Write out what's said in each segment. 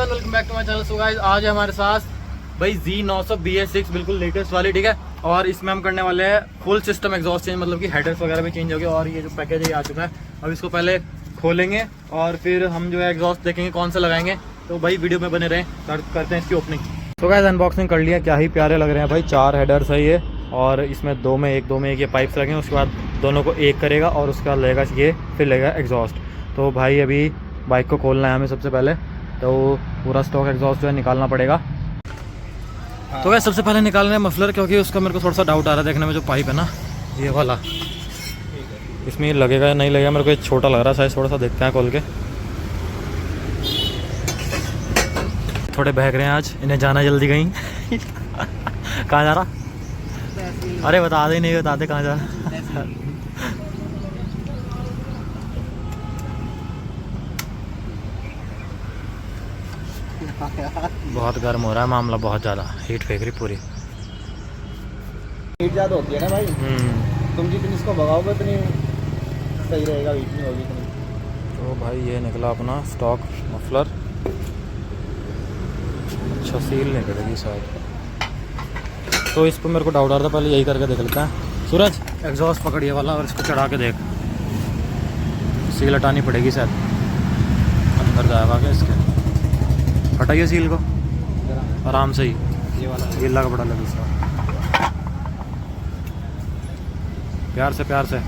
Everyone, welcome back to my channel. So guys, आज है हमारे साथ भाई Z900 BS6 बिल्कुल लेटेस्ट वाली, ठीक है। और इसमें हम करने वाले हैं फुल सिस्टम एग्जॉस्ट चेंज, मतलब कि हेडर्स वगैरह भी चेंज हो गए। और ये जो पैकेज है ये आ चुका है। अब इसको पहले खोलेंगे और फिर हम जो है एग्जॉस्ट देखेंगे कौन सा लगाएंगे। तो भाई वीडियो में बने रहें, करते हैं इसकी ओपनिंग। तो गाइस अनबॉक्सिंग कर लिया, क्या ही प्यारे लग रहे हैं भाई। 4 हेडर्स है ये, और इसमें दो में एक ये पाइप्स लगेंगे। उसके बाद दोनों को एक करेगा और उसके बाद लगेगा ये, फिर लगेगा एग्जॉस्ट। तो भाई अभी बाइक को खोलना है हमें सबसे पहले, तो पूरा स्टॉक एग्जॉस्ट जो है निकालना पड़ेगा। तो वैसे सबसे पहले निकाल रहे हैं मफलर, क्योंकि उसका मेरे को थोड़ा सा डाउट आ रहा है देखने में। जो पाइप है ना ये वाला, इसमें ये लगेगा या नहीं लगेगा, मेरे को ये छोटा लग रहा है साइज। थोड़ा सा देखते हैं खोल के। थोड़े बहक रहे हैं आज, इन्हें जाना जल्दी कहीं। कहाँ जा रहा? अरे बता दे, नहीं बताते कहाँ जा रहा। बहुत गर्म हो रहा है मामला, बहुत ज़्यादा हीट फेंक रही पूरी। हीट ज़्यादा होती है ना भाई। तुम जितनी इसको भगाओगे उतनी सही रहेगा, हीट नहीं होगी इतनी। तो भाई ये निकला अपना स्टॉक मफलर। अच्छा सील निकलेगी शायद, तो इस पर मेरे को डाउट आ रहा था। पहले यही करके देख लेते हैं। सूरज एग्जॉस्ट पकड़ ये वाला और इसको चढ़ा के देख, सील हटानी पड़ेगी शायद, अंदर जाएगा क्या इसके। हटाइए सील को आराम से ही, ये वाला गीला कपड़ा लगे इसका। प्यार से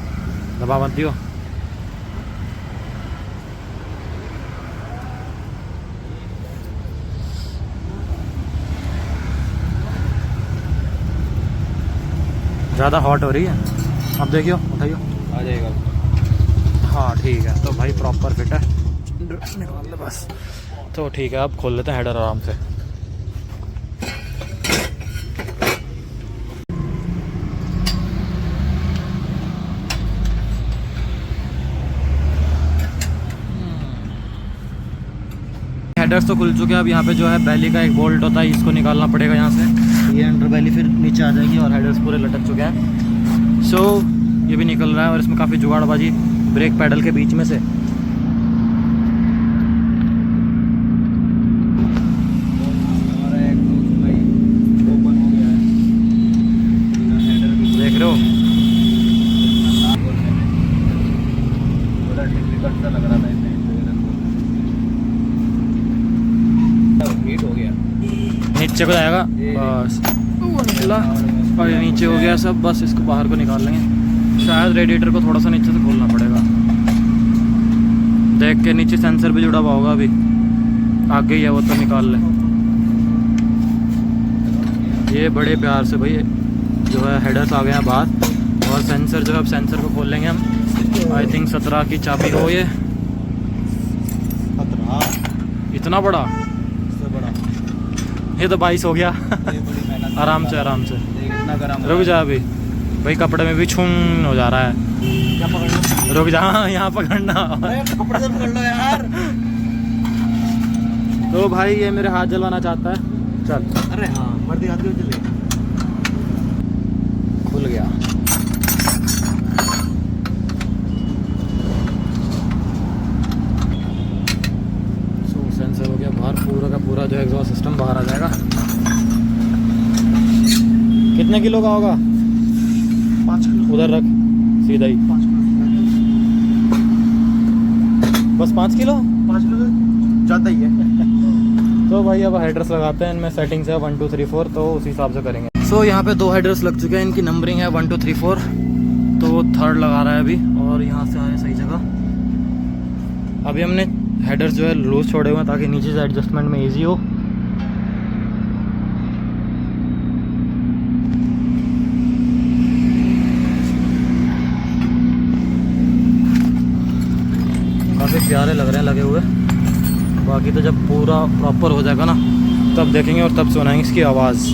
दबा मत दियो। ज़्यादा हॉट हो रही है, अब देखियो, उठाइयो, आ जाएगा। हाँ ठीक है। तो भाई प्रॉपर फिट है, निकाल ले बस। तो ठीक है, अब खोल लेते हैं हेडर आराम से। हेडर्स तो खुल चुके हैं। अब यहाँ पे जो है बैली का एक बोल्ट होता है, इसको निकालना पड़ेगा यहाँ से। ये अंडर बैली फिर नीचे आ जाएगी और हेडर्स पूरे लटक चुके हैं। सो ये भी निकल रहा है और इसमें काफ़ी जुगाड़बाजी ब्रेक पैडल के बीच में से। देख रहे हो, लग रहा था हीट हो गया। नीचे को जाएगा बस, वो निकला और ये नीचे हो गया सब। बस इसको बाहर को निकाल लेंगे। शायद रेडिएटर को थोड़ा सा नीचे से खोलना पड़ेगा। देख के नीचे सेंसर भी जुड़ा हुआ होगा, अभी आगे ही है वो, तो निकाल ले। ये बड़े प्यार से भाई जो है हेडर्स आ गए हैं बाहर, और सेंसर जो है, अब सेंसर को खोल लेंगे हम। आई थिंक 17 की चाबी हो ये। 17 इतना बड़ा, ये तो 22 हो गया। आराम से इतना गर्म। रुक जा अभी भाई, कपड़े में भी छून हो जा रहा है। क्या पकड़ना? रुक जा, यहाँ पकड़ना। कपड़े से पकड़ लो यार। तो भाई ये मेरे हाथ जलवाना चाहता है। चल, अरे हाँ, मर्दी हाथ में चले। खुल गया। सेंसर हो गया बाहर, पूरा का पूरा जो एग्जॉस्ट सिस्टम बाहर आ जाएगा। कितने किलो का होगा? 5 किलो। उधर रख सीधा ही, 5 किलो। बस 5 किलो। 5 किलो ज़्यादा ही है। तो भाई अब हेडर्स लगाते हैं। इनमें सेटिंग्स है 1 2 3 4, तो उस हिसाब से करेंगे। सो यहाँ पे 2 हेडर्स लग चुके हैं, इनकी नंबरिंग है 1 2 3 4। तो थर्ड लगा रहा है अभी, और यहाँ से आए सही जगह। अभी हमने हेडर्स जो है लूज छोड़े हुए हैं ताकि नीचे से एडजस्टमेंट में इजी हो। काफ़ी प्यारे लग रहे हैं लगे हुए। बाकी तो जब पूरा प्रॉपर हो जाएगा ना, तब देखेंगे और तब सुनाएंगे इसकी आवाज़।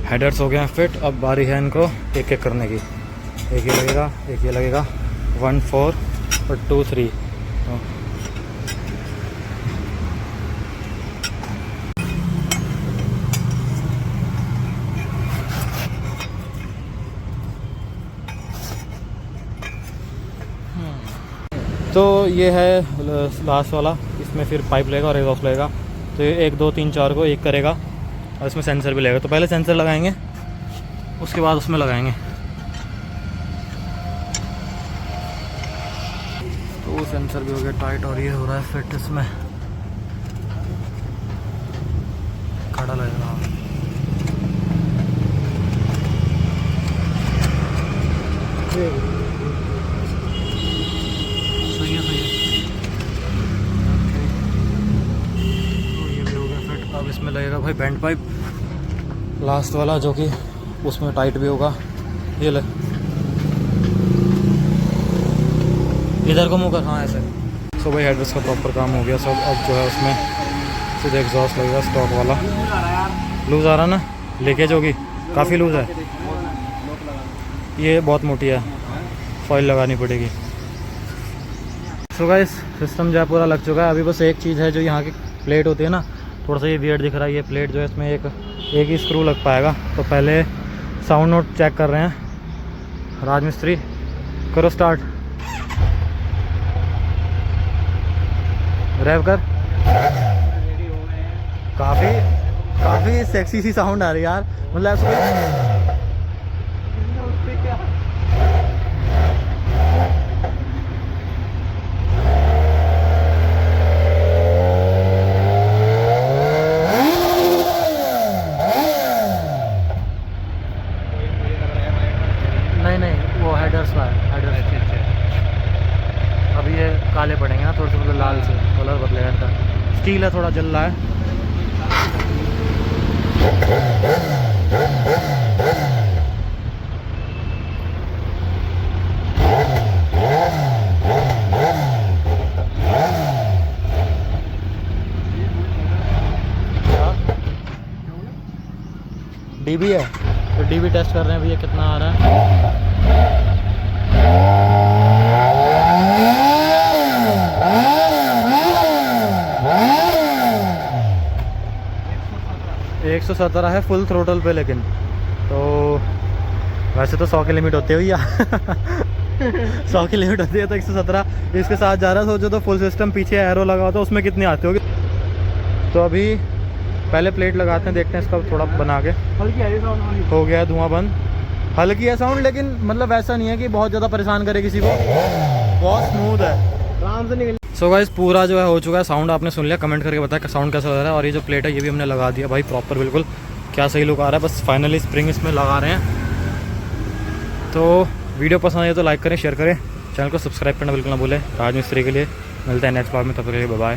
हेडर्स हो गए हैं फिट। अब बारी है इनको एक एक करने की। एक ये लगेगा, एक ये लगेगा। 1 4 और 2 3। तो ये है लास्ट वाला, इसमें फिर पाइप लगेगा और एग्जॉस्ट लगेगा। तो ये 1 2 3 4 को एक करेगा और इसमें सेंसर भी लगेगा। तो पहले सेंसर लगाएंगे, उसके बाद उसमें लगाएंगे। तो सेंसर भी हो गया टाइट और ये हो रहा है फिट, इसमें खड़ा लगेगा। सही है, सही है। तो ये भी हो गया फिट। अब इसमें लगेगा भाई बैंड पाइप लास्ट वाला, जो कि उसमें टाइट भी होगा। ये ले, इधर को मुँह कर, हाँ ऐसे। सो भाई हेडरेस्ट का प्रॉपर काम हो गया सब। अब जो है उसमें सीधे एग्जॉस्ट लगेगा स्टॉक वाला। लूज़ आ रहा ना, लीकेज होगी, काफ़ी लूज़ है। ये बहुत मोटी है, फॉइल लगानी पड़ेगी। सो गाइस सिस्टम जो है पूरा लग चुका है। अभी बस एक चीज़ है, जो यहाँ की प्लेट होती है ना, थोड़ा सा ये वियर्ड दिख रहा है। ये प्लेट जो है इसमें एक ही स्क्रू लग पाएगा। तो पहले साउंड नोट चेक कर रहे हैं। राजमिस्त्री करो स्टार्ट, रैप कर। काफ़ी सेक्सी सी साउंड आ रही है यार, मतलब ऐसा नहीं, वो हेडर्स का है, हेडर्स। अभी ये काले पड़ेंगे ना थोड़े से, मतलब लाल से कलर बदलेगा इनका। स्टील है, थोड़ा जल रहा है। डीबी है, तो डीबी टेस्ट कर रहे हैं भैया कितना आ रहा है। 117 है फुल थ्रोटल पे, लेकिन तो वैसे तो 100 की लिमिट होती है भैया। 100 की लिमिट होती है, तो 117 इसके साथ जा रहा है। सोचो तो फुल सिस्टम पीछे एरो लगा होता है, उसमें कितनी आती होगी। तो अभी पहले प्लेट लगाते हैं, देखते हैं इसका थोड़ा बना के। हल्की है साउंड, हो गया है धुआं बंद। हल्की है साउंड, लेकिन मतलब ऐसा नहीं है कि बहुत ज़्यादा परेशान करे किसी को, बहुत स्मूथ है, आराम से निकल। सो गाइस पूरा जो है हो चुका है। साउंड आपने सुन लिया, कमेंट करके बताया कि साउंड कैसा लग रहा है। और ये जो प्लेट है ये भी हमने लगा दिया भाई प्रॉपर, बिल्कुल क्या सही लुक आ रहा है। बस फाइनली स्प्रिंग इसमें लगा रहे हैं। तो वीडियो पसंद आए तो लाइक करें, शेयर करें, चैनल को सब्सक्राइब करना बिल्कुल ना भूलें। राजमिस्त्री के लिए मिलते हैं नेक्स्ट ब्लॉग में, तब तक के लिए बाय बाय।